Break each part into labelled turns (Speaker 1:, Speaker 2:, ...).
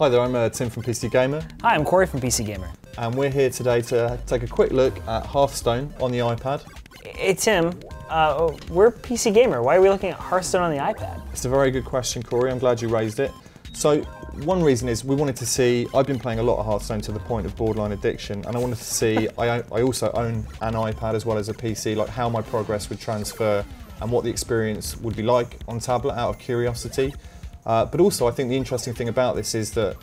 Speaker 1: Hi there, I'm Tim from PC Gamer.
Speaker 2: Hi, I'm Cory from PC Gamer.
Speaker 1: And we're here today to take a quick look at Hearthstone on the iPad.
Speaker 2: Hey Tim, we're PC Gamer. Why are we looking at Hearthstone on the iPad?
Speaker 1: It's a very good question, Cory. I'm glad you raised it. So one reason is we wanted to see, I've been playing a lot of Hearthstone to the point of borderline addiction, and I wanted to see, I also own an iPad as well as a PC, like how my progress would transfer and what the experience would be like on tablet out of curiosity. But also I think the interesting thing about this is that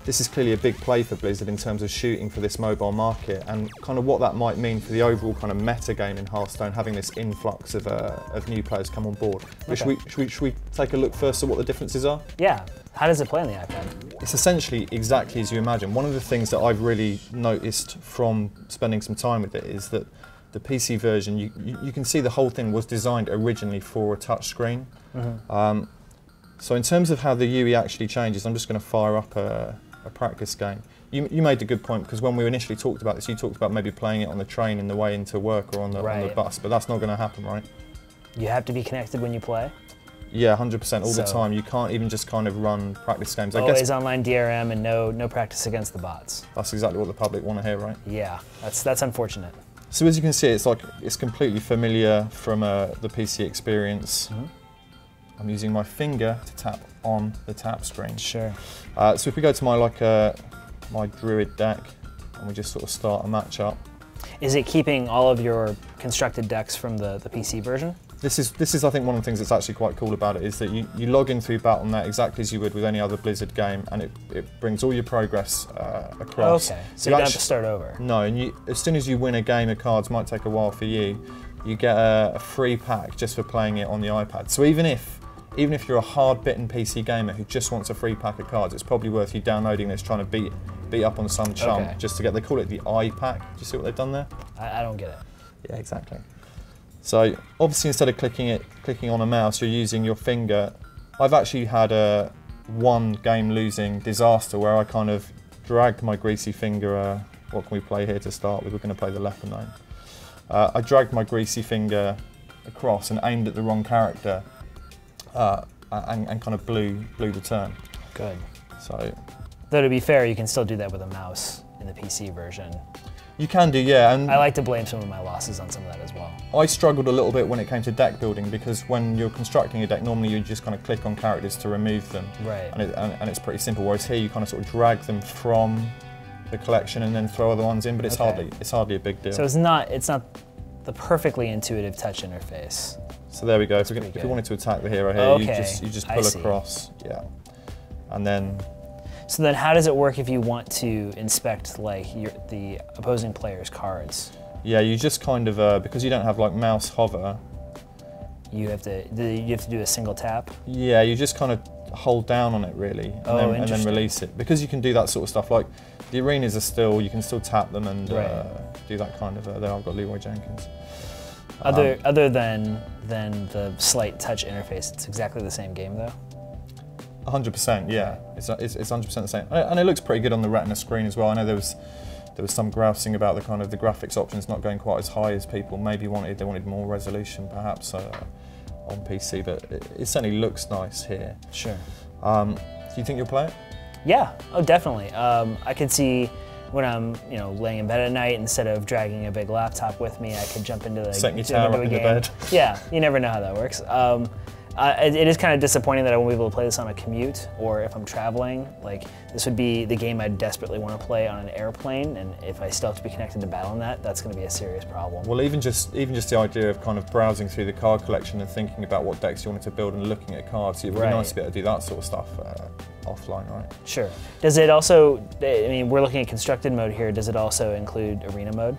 Speaker 1: this is clearly a big play for Blizzard in terms of shooting for this mobile market and kind of what that might mean for the overall kind of meta game in Hearthstone, having this influx of new players come on board.
Speaker 2: Okay.
Speaker 1: Should we take a look first at what the differences are?
Speaker 2: Yeah. How does it play on the iPad?
Speaker 1: It's essentially exactly as you imagine. One of the things that I've really noticed from spending some time with it is that the PC version, you can see the whole thing was designed originally for a touch screen. Mm-hmm. So in terms of how the UI actually changes, I'm just going to fire up a practice game. You made a good point, because when we initially talked about this, you talked about maybe playing it on the train in the way into work or on the bus, but that's not going to happen, right?
Speaker 2: You have to be connected when you play?
Speaker 1: Yeah, 100% all the time. You can't even just kind of run practice games.
Speaker 2: Always online DRM and no practice against the bots.
Speaker 1: That's exactly what the public want to hear, right?
Speaker 2: Yeah, that's unfortunate.
Speaker 1: So as you can see, it's completely familiar from the PC experience. Mm-hmm. I'm using my finger to tap on the tap screen.
Speaker 2: Sure.
Speaker 1: So if we go to my Druid deck and we just sort of start a match up.
Speaker 2: Is it keeping all of your constructed decks from the PC version?
Speaker 1: This is I think one of the things that's actually quite cool about it is that you log in through Battle.net exactly as you would with any other Blizzard game, and it brings all your progress across.
Speaker 2: Okay, so you don't have to start over.
Speaker 1: No, and as soon as you win a game of cards, might take a while for you, you get a free pack just for playing it on the iPad. So even if you're a hard-bitten PC gamer who just wants a free pack of cards, it's probably worth you downloading this, trying to beat up on some chum just to get, they call it the iPack. Do you see what they've done there?
Speaker 2: I don't get it.
Speaker 1: Yeah, exactly. So obviously instead of clicking on a mouse, you're using your finger. I've actually had one game losing disaster where I kind of dragged my greasy finger, what can we play here to start with? We're going to play the Leper Gnome. I dragged my greasy finger across and aimed at the wrong character and kind of blew the turn.
Speaker 2: Good.
Speaker 1: So,
Speaker 2: though to be fair, you can still do that with a mouse in the PC version.
Speaker 1: You can do, yeah. And
Speaker 2: I like to blame some of my losses on some of that as well.
Speaker 1: I struggled a little bit when it came to deck building, because when you're constructing a deck, normally you just kind of click on characters to remove them.
Speaker 2: Right.
Speaker 1: And it's pretty simple, whereas here you kind of sort of drag them from the collection and then throw other ones in, but it's hardly a big deal.
Speaker 2: So it's not the perfectly intuitive touch interface.
Speaker 1: So there we go. If you wanted to attack the hero here, you just pull across, yeah, and then.
Speaker 2: So then, how does it work if you want to inspect like the opposing player's cards?
Speaker 1: Yeah, you just kind of because you don't have like mouse hover.
Speaker 2: You have to do a single tap.
Speaker 1: Yeah, you just kind of hold down on it really, and then release it, because you can do that sort of stuff. Like the arenas are still, you can still tap them and do that kind of. There, I've got Leroy Jenkins.
Speaker 2: Other than the slight touch interface, it's exactly the same game though.
Speaker 1: 100%, yeah. It's 100% the same, and it looks pretty good on the Retina screen as well. I know there was some grousing about the kind of the graphics options not going quite as high as people maybe wanted. They wanted more resolution perhaps on PC, but it certainly looks nice here.
Speaker 2: Sure.
Speaker 1: Do you think you'll play it?
Speaker 2: Yeah. Oh, definitely. I could see when I'm laying in bed at night, instead of dragging a big laptop with me, I could jump into
Speaker 1: setting your tower up in the bed.
Speaker 2: Yeah, you never know how that works. It is kind of disappointing that I won't be able to play this on a commute, or if I'm traveling. Like, this would be the game I desperately want to play on an airplane, and if I still have to be connected to Battle.net, that's going to be a serious problem.
Speaker 1: Well, even just the idea of kind of browsing through the card collection and thinking about what decks you wanted to build and looking at cards, it would be nice to be able to do that sort of stuff offline, right?
Speaker 2: Sure. Does it also, I mean, we're looking at constructed mode here, does it also include arena mode?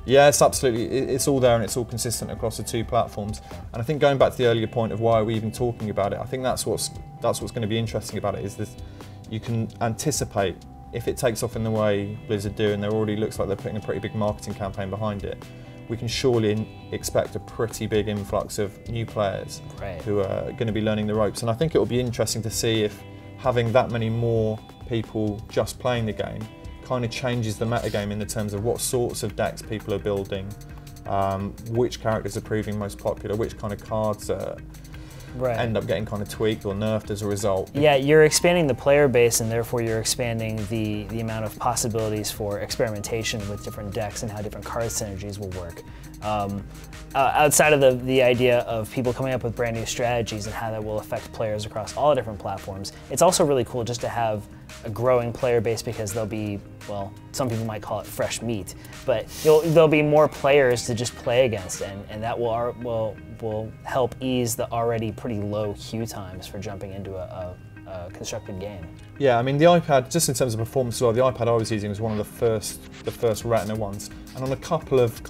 Speaker 1: Yeah, it's absolutely, it's all there and it's all consistent across the two platforms. And I think going back to the earlier point of why are we even talking about it, I think that's what's going to be interesting about it, is that you can anticipate if it takes off in the way Blizzard do, and there already looks like they're putting a pretty big marketing campaign behind it. We can surely expect a pretty big influx of new players who are going to be learning the ropes. And I think it will be interesting to see if having that many more people just playing the game kind of changes the metagame in the terms of what sorts of decks people are building, which characters are proving most popular, which kind of cards end up getting kind of tweaked or nerfed as a result.
Speaker 2: Yeah, you're expanding the player base, and therefore you're expanding the amount of possibilities for experimentation with different decks and how different card synergies will work. Outside of the idea of people coming up with brand new strategies and how that will affect players across all the different platforms, it's also really cool just to have a growing player base, because there'll be, well, some people might call it fresh meat, but there'll be more players to just play against, and that will help ease the already pretty low queue times for jumping into a constructed game.
Speaker 1: Yeah, I mean the iPad, just in terms of performance as well, the iPad I was using was one of the first Retina ones, and on a couple of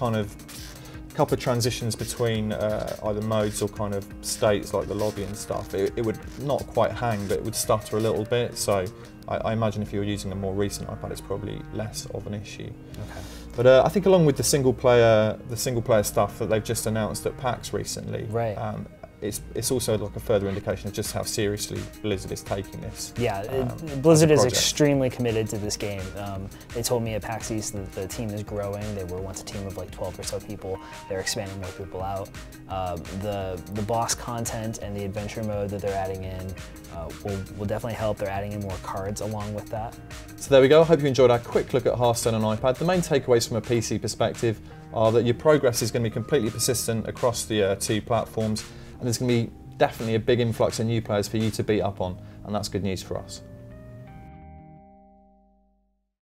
Speaker 1: transitions between either modes or kind of states like the lobby and stuff, it would not quite hang, but it would stutter a little bit. So I imagine if you're using a more recent iPad, it's probably less of an issue. Okay. But I think along with the single player stuff that they've just announced at PAX recently,
Speaker 2: right.
Speaker 1: It's also like a further indication of just how seriously Blizzard is taking this.
Speaker 2: Yeah, Blizzard is extremely committed to this game. They told me at PAX East that the team is growing. They were once a team of like 12 or so people. They're expanding more people out. The boss content and the adventure mode that they're adding in will definitely help. They're adding in more cards along with that.
Speaker 1: So there we go. I hope you enjoyed our quick look at Hearthstone on iPad. The main takeaways from a PC perspective are that your progress is going to be completely persistent across the two platforms, and there's going to be definitely a big influx of new players for you to beat up on, and that's good news for us.